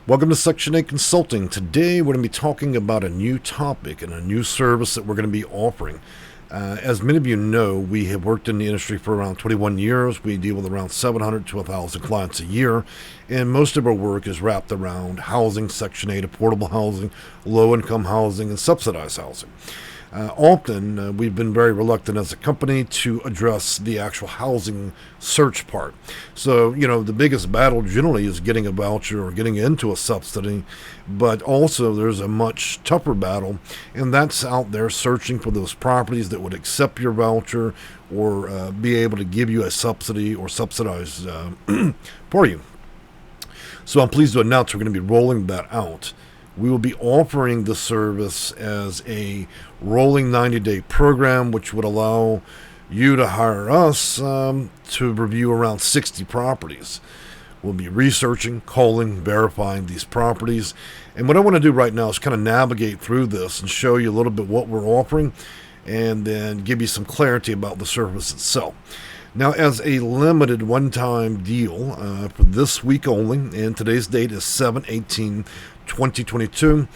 Welcome to Section 8 Consulting. Today we're going to be talking about a new topic and a new service that we're going to be offering. As many of you know, we have worked in the industry for around 21 years. We deal with around 700 to 1,000 clients a year, and most of our work is wrapped around housing, Section 8, affordable housing, low-income housing, and subsidized housing. Often, we've been very reluctant as a company to address the actual housing search part. So, the biggest battle generally is getting a voucher or getting into a subsidy, but also there's a much tougher battle, and that's out there searching for those properties that would accept your voucher or be able to give you a subsidy or subsidize for you. So I'm pleased to announce we're going to be rolling that out. We will be offering the service as a rolling 90-day program, which would allow you to hire us to review around 60 properties. We'll be researching, calling, verifying these properties. And what I want to do right now is kind of navigate through this and show you a little bit what we're offering and then give you some clarity about the service itself. Now, as a limited one-time deal for this week only, and today's date is 7/18/2022,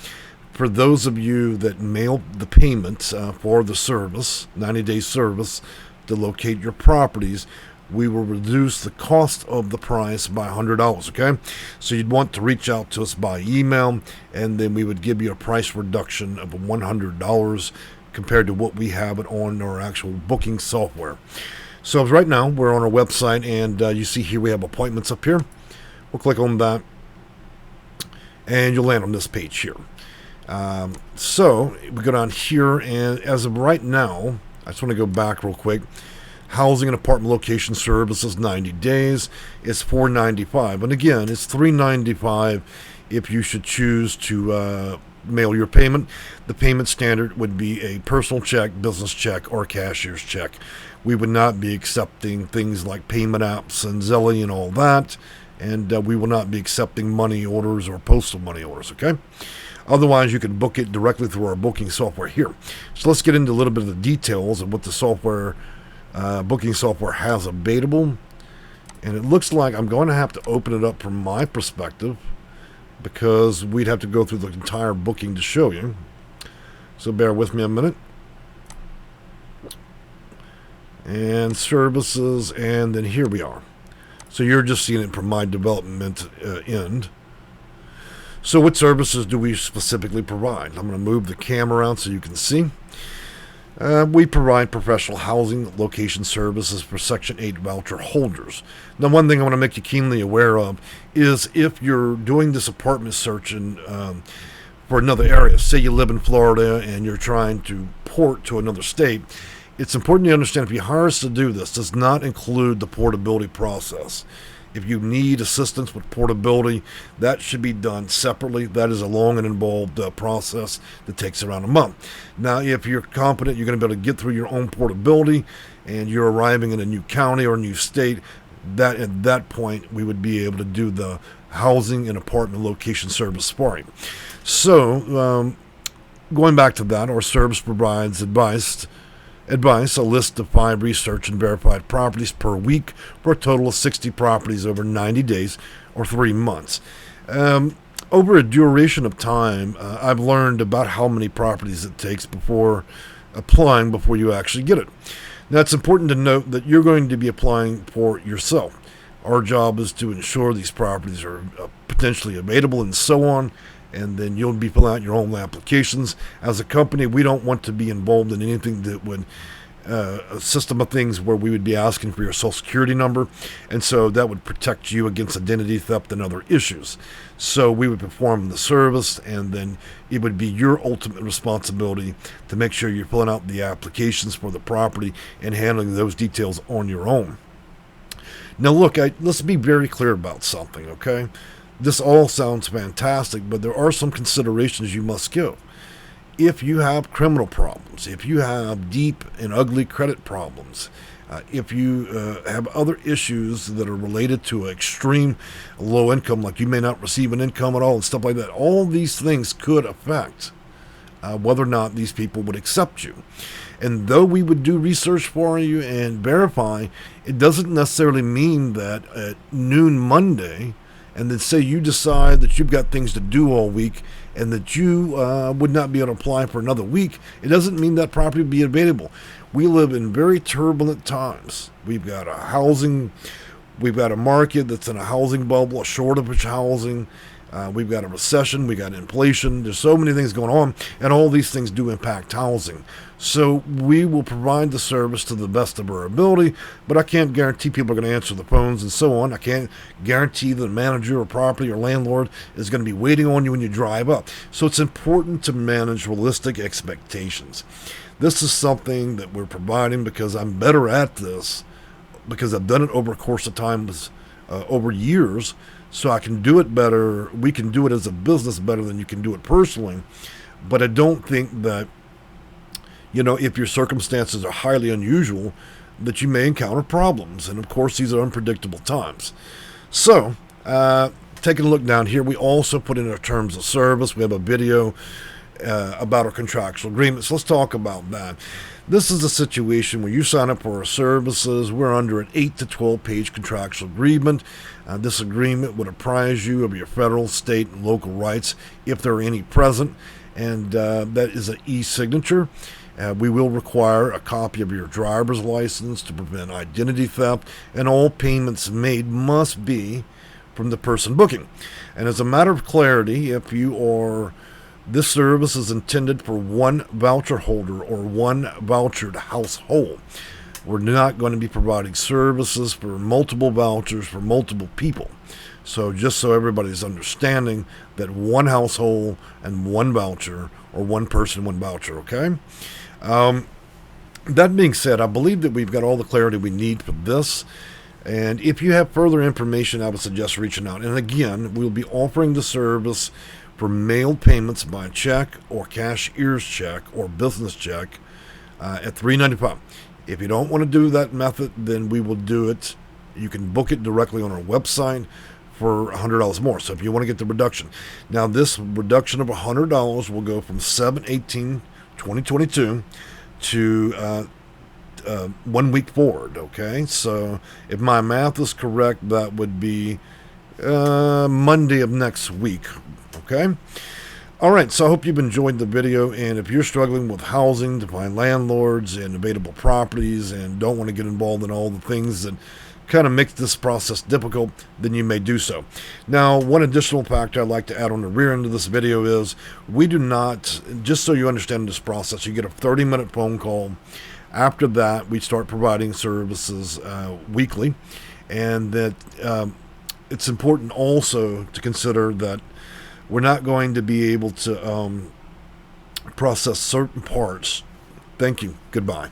for those of you that mail the payment for the service, 90-day service, to locate your properties, we will reduce the cost of the price by $100, okay? So you'd want to reach out to us by email, and then we would give you a price reduction of $100 compared to what we have it on our actual booking software. So right now, we're on our website, and you see here we have appointments up here. We'll click on that, and you'll land on this page here. So we go down here, and as of right now, I just want to go back real quick. Housing and apartment location services, 90 days, is $495. And again, it's $395 if you should choose to mail your payment. The payment standard would be a personal check, business check, or cashier's check. We would not be accepting things like payment apps and Zelle and all that, and we will not be accepting money orders or postal money orders, okay? Otherwise, you can book it directly through our booking software here. So let's get into a little bit of the details of what the software, booking software has available. And it looks like I'm going to have to open it up from my perspective because we'd have to go through the entire booking to show you. So bear with me a minute. And services, and then here we are. So you're just seeing it from my development end. So what services do we specifically provide? I'm going to move the camera around so you can see. We provide professional housing location services for Section 8 voucher holders. Now, one thing I want to make you keenly aware of is if you're doing this apartment search for another area, say you live in Florida and you're trying to port to another state, it's important to understand if you hire us to do this, does not include the portability process. If you need assistance with portability, that should be done separately. That is a long and involved process that takes around a month. Now, if you're confident you're going to be able to get through your own portability and you're arriving in a new county or a new state, that at that point we would be able to do the housing and apartment location service for you. So, going back to that, our service provides advice, a list of 5 research and verified properties per week for a total of 60 properties over 90 days or 3 months. Over a duration of time, I've learned about how many properties it takes before applying before you actually get it. Now, it's important to note that you're going to be applying for yourself. Our job is to ensure these properties are potentially available and so on, and then you'll be filling out your own applications. As a company, we don't want to be involved in anything that would a system of things where we would be asking for your social security number, and so that would protect you against identity theft and other issues. So we would perform the service, and then it would be your ultimate responsibility to make sure you're filling out the applications for the property and handling those details on your own. Now look, let's be very clear about something, okay? This all sounds fantastic, but there are some considerations you must give. If you have criminal problems, if you have deep and ugly credit problems, if you have other issues that are related to extreme low income, like you may not receive an income at all and stuff like that, all these things could affect whether or not these people would accept you. And though we would do research for you and verify, it doesn't necessarily mean that at noon Monday and then say you decide that you've got things to do all week and that you would not be able to apply for another week, it doesn't mean that property would be available. We live in very turbulent times. We've got a market that's in a housing bubble, a shortage of housing. We've got a recession, we got inflation. There's so many things going on, and all these things do impact housing. So we will provide the service to the best of our ability, but I can't guarantee people are going to answer the phones and so on. I can't guarantee the manager or property or landlord is going to be waiting on you when you drive up. So it's important to manage realistic expectations. This is something that we're providing because I'm better at this, because I've done it over a course of time, over years, so I can do it better. We can do it as a business better than you can do it personally. But I don't think that, if your circumstances are highly unusual, that you may encounter problems. And of course, these are unpredictable times. So, taking a look down here, we also put in our terms of service. We have a video about our contractual agreements. Let's talk about that. This is a situation where you sign up for our services. We're under an 8 to 12 page contractual agreement. This agreement would apprise you of your federal, state, and local rights if there are any present, and that is an e-signature. We will require a copy of your driver's license to prevent identity theft, and all payments made must be from the person booking. And as a matter of clarity, this service is intended for one voucher holder or one vouchered household. We're not going to be providing services for multiple vouchers for multiple people. So just so everybody's understanding that one household and one voucher, or one person, one voucher, okay? That being said, I believe that we've got all the clarity we need for this. And if you have further information, I would suggest reaching out. And again, we'll be offering the service for mailed payments by check or cashier's check or business check at $3.95. If you don't want to do that method, then we will do it. You can book it directly on our website for $100 more. So if you want to get the reduction. Now, this reduction of $100 will go from 7/18/2022 to 1 week forward, okay? So if my math is correct, that would be Monday of next week, okay? All right, so I hope you've enjoyed the video, and if you're struggling with housing, to find landlords and available properties and don't want to get involved in all the things that kind of makes this process difficult, then you may do so. Now, one additional factor I'd like to add on the rear end of this video is we do not, just so you understand this process, you get a 30-minute phone call. After that, we start providing services weekly, and that it's important also to consider that we're not going to be able to process certain parts. Thank you. Goodbye.